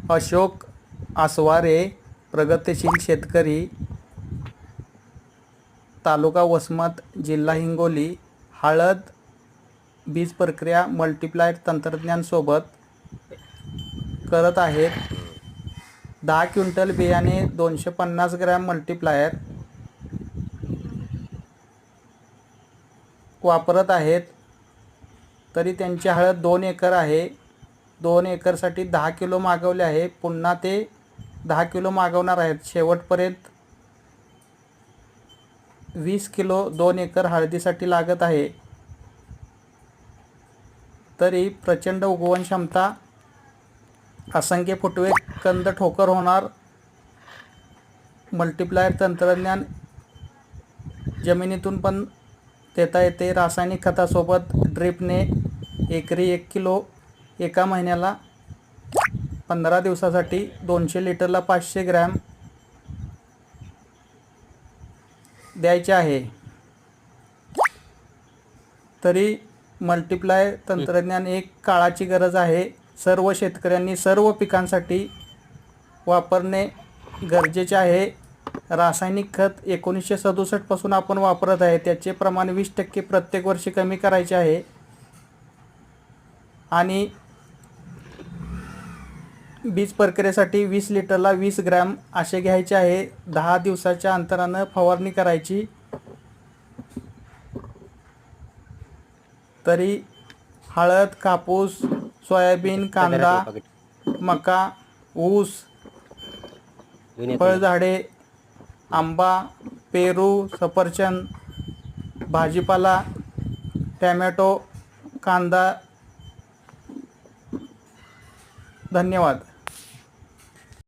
अशोक आसवारे, प्रगतिशील शेतकरी, तालुका वसमत, जिल्हा हिंगोली. हळद बीज प्रक्रिया मल्टीप्लायर तंत्रज्ञानासोबत करत आहेत. 10 क्विंटल बियाणे 250 ग्रॅम मल्टीप्लायर वापरत आहेत. तरी त्यांची हळद 2 एकर आहे. 2 एकरसाठी 10 किलो मागवले आहे. पुन्हा ते 10 किलो मागवणार आहेत. शेवटपर्यंत 20 किलो 2 एकर हळदीसाठी लागत आहे. तरी प्रचंड उगवण क्षमता, असंख्य फुटवे, कंद ठोकर होणार. मल्टीप्लायर तंत्रज्ञान जमिनीतून पण देता येते. रासायनिक खतासोबत ड्रिपने एकरी 1 किलो एका महिन्याला 15 दिवसासाठी 200 लिटरला 500 ग्रॅम द्यायचे आहे. तरी मल्टीप्लाय तंत्रज्ञान एक काळाची गरज आहे. सर्व शेतकऱ्यांनी सर्व पिकांसाठी वापरणे गरजेचे आहे. रासायनिक खत 1967 पासून आपण वापरत आहे. त्याचे प्रमाण 20% प्रत्येक वर्षी कमी करायचे आहे. आणि बीज प्रक्रियेसाठी 20 लिटरला 20 ग्रॅम असे घ्यायचे आहे. 10 दिवसाच्या अंतरानं फवारणी करायची. तरी हळद, कापूस, सोयाबीन, कांदा, मका, ऊस, फळझाडे, आंबा, पेरू, सफरचंद, भाजीपाला, टॅमॅटो, कांदा. धन्यवाद.